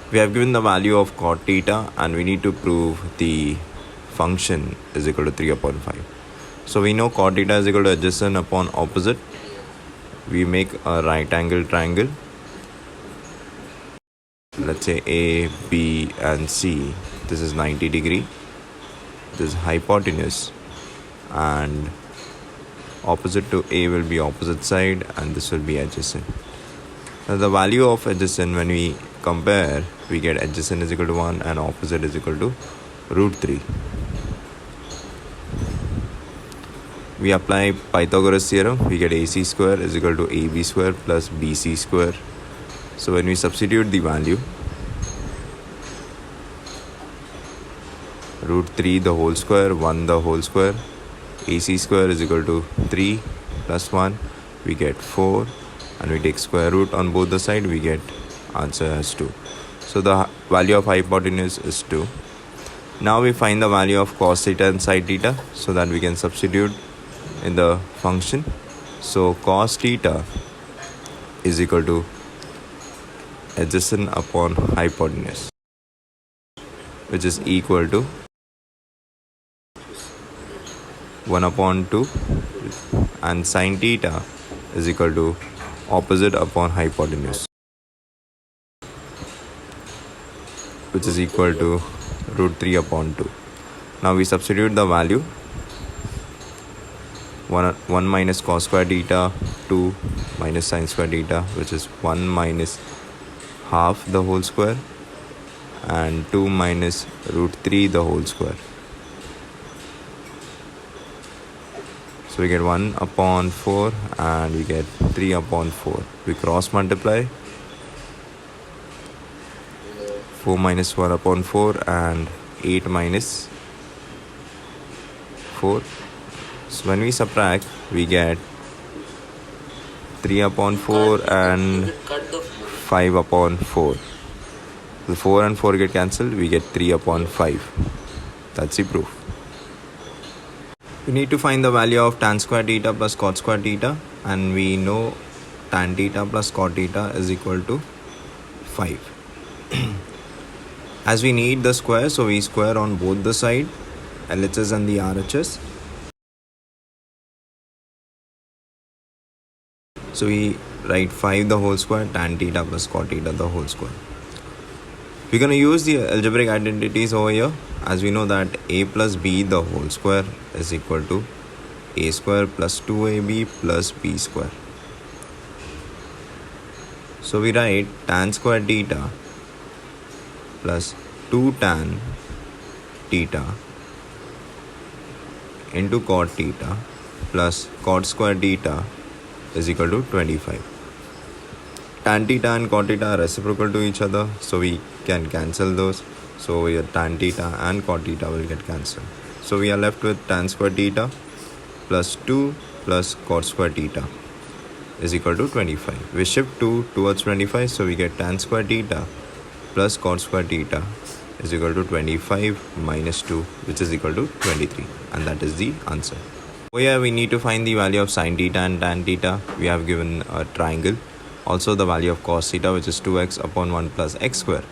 We have given the value of cot theta and we need to prove the function is equal to 3 upon 5. So we know cot theta is equal to adjacent upon opposite. We make a right angle triangle. Let's say A, B and C. This is 90 degree. This is hypotenuse, and opposite to A will be opposite side and this will be adjacent. Now the value of adjacent, when we compare, we get adjacent is equal to 1 and opposite is equal to root 3. We apply Pythagoras theorem, we get AC square is equal to AB square plus BC square. So when we substitute the value, root 3 the whole square, 1 the whole square, AC square is equal to 3 plus 1, we get 4, and we take square root on both the side, we get answer as 2. So the value of hypotenuse is 2. Now we find the value of cos theta and sin theta so that we can substitute in the function. So cos theta is equal to adjacent upon hypotenuse, which is equal to 1 upon 2, and sin theta is equal to opposite upon hypotenuse, which is equal to root 3 upon 2. Now we substitute the value. 1 minus cos square theta, 2 minus sin square theta, which is 1 minus half the whole square, and 2 minus root 3 the whole square. So we get 1 upon 4 and we get 3 upon 4. We cross multiply. 4 minus 1 upon 4 and 8 minus 4. So when we subtract, we get 3 upon 4 and 5 upon 4. The 4 and 4 get cancelled, we get 3 upon 5. That's the proof. We need to find the value of tan square theta plus cot square theta, and we know tan theta plus cot theta is equal to 5. As we need the square, so we square on both the side, LHS and the RHS. So we write 5 the whole square, tan theta plus cot theta the whole square. We're going to use the algebraic identities over here, as we know that a plus b the whole square is equal to a square plus 2ab plus b square. So we write tan square theta plus 2 tan theta into cot theta plus cot square theta is equal to 25. Tan theta and cot theta are reciprocal to each other, so we can cancel those. So your tan theta and cot theta will get cancelled. So we are left with tan square theta plus 2 plus cot square theta is equal to 25. We shift 2 towards 25, so we get tan square theta plus cot square theta is equal to 25 minus 2, which is equal to 23, and that is the answer. So here we need to find the value of sin theta and tan theta. We have given a triangle. Also the value of cos theta, which is 2x upon 1 plus x square.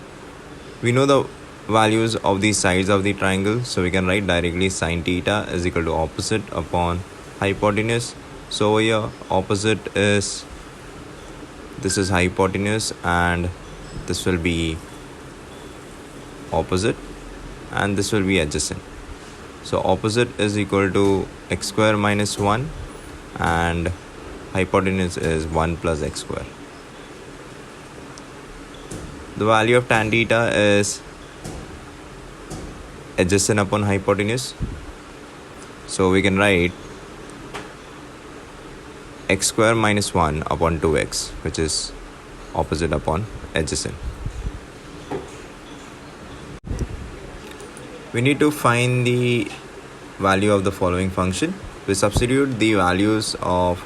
We know the values of the sides of the triangle, so we can write directly sin theta is equal to opposite upon hypotenuse. So over here opposite is, this is hypotenuse and this will be opposite and this will be adjacent. So opposite is equal to x square minus 1 and hypotenuse is 1 plus x square. The value of tan theta is adjacent upon hypotenuse. So we can write x square minus 1 upon 2x, which is opposite upon adjacent. We need to find the value of the following function. We substitute the values of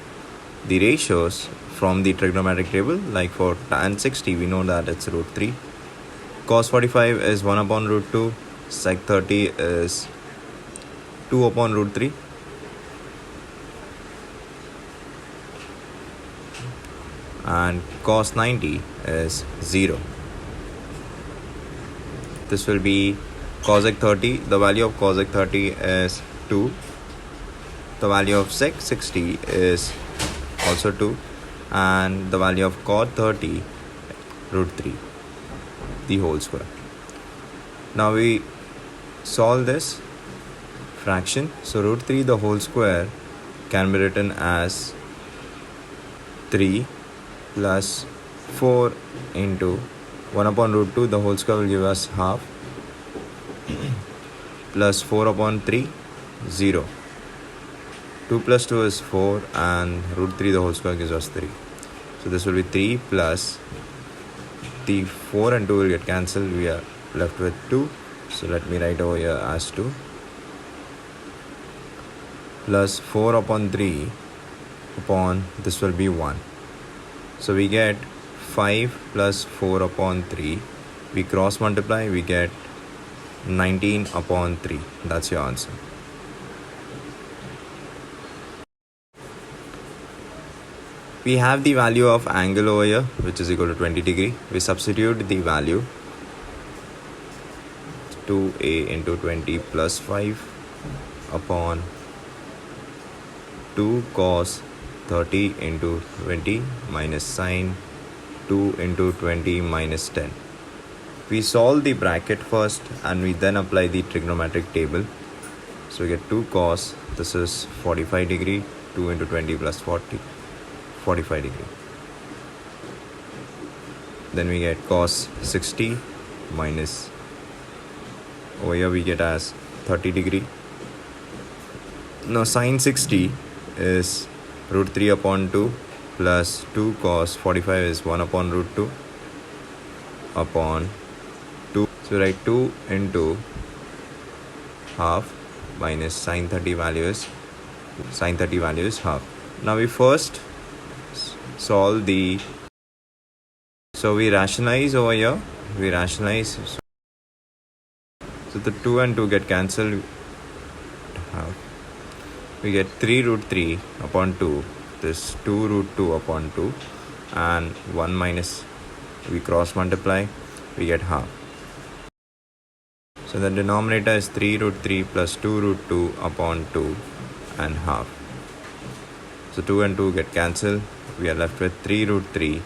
the ratios from the trigonometric table. Like for tan 60, we know that it's root 3. Cos 45 is 1 upon root 2. Sec 30 is 2 upon root 3. And cos 90 is 0. this will be cosec 30. The value of cosec 30 is 2. The value of sec 60 is also 2. And the value of cot 30, root 3, the whole square. Now we solve this fraction. So root 3 the whole square can be written as 3 plus 4 into 1 upon root 2, the whole square will give us half, plus 4 upon 3, 0. 2 plus 2 is 4, and root 3 the whole square gives us 3. So this will be 3 plus the 4 and 2 will get cancelled. We are left with 2. So let me write over here as 2. Plus 4 upon 3 upon this will be 1. So we get 5 plus 4 upon 3. We cross multiply, we get 19 upon 3. That's your answer. We have the value of angle over here, which is equal to 20 degree. We substitute the value 2a into 20 plus 5 upon 2 cos 30 into 20 minus sine 2 into 20 minus 10. We solve the bracket first and we then apply the trigonometric table. So we get 2 cos, this is 45 degree, 2 into 20 plus 40, 45 degree. Then we get cos 60 minus, over here we get as 30 degree. Now sine 60 is root 3 upon 2 plus 2 cos 45 is 1 upon root 2 upon 2. So write 2 into half minus sine 30 value is half. Now we first solve the, so we rationalize over here, so the 2 and 2 get cancelled, we get 3 root 3 upon 2, this 2 root 2 upon 2, and 1 minus, we cross multiply, we get half. So the denominator is 3 root 3 plus 2 root 2 upon 2 and half. So 2 and 2 get cancelled, we are left with 3 root 3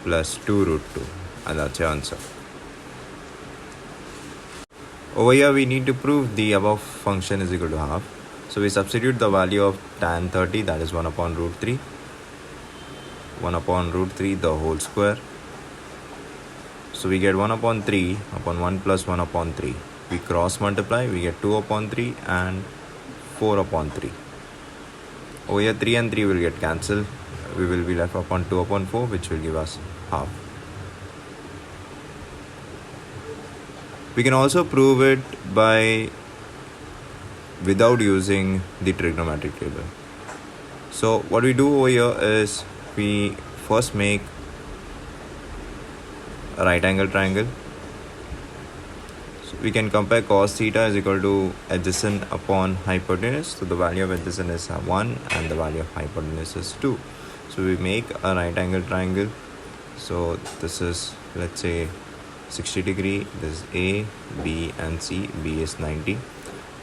plus 2 root 2, and that's your answer. Over here we need to prove the above function is equal to half. So we substitute the value of tan 30, that is 1 upon root 3. 1 upon root 3 the whole square. So we get 1 upon 3 upon 1 plus 1 upon 3. We cross multiply, we get 2 upon 3 and 4 upon 3. Over here 3 and 3 will get cancelled. We will be left upon 2 upon 4, which will give us half. We can also prove it by without using the trigonometric table. So what we do over here is we first make a right angle triangle. So we can compare cos theta is equal to adjacent upon hypotenuse. So the value of adjacent is 1 and the value of hypotenuse is 2. So we make a right angle triangle. So this is, let's say, 60 degree. This is A, B and C. B is 90.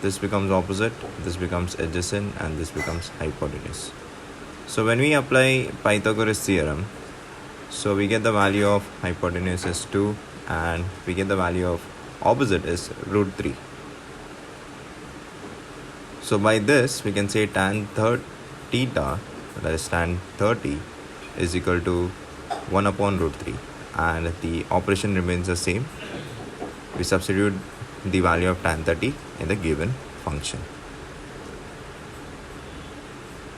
This becomes opposite, this becomes adjacent, and this becomes hypotenuse. So when we apply Pythagoras theorem, so we get the value of hypotenuse is 2 and we get the value of opposite is root 3. So by this we can say tan theta, that is tan 30, is equal to 1 upon root 3, and the operation remains the same. We substitute the value of tan 30 in the given function.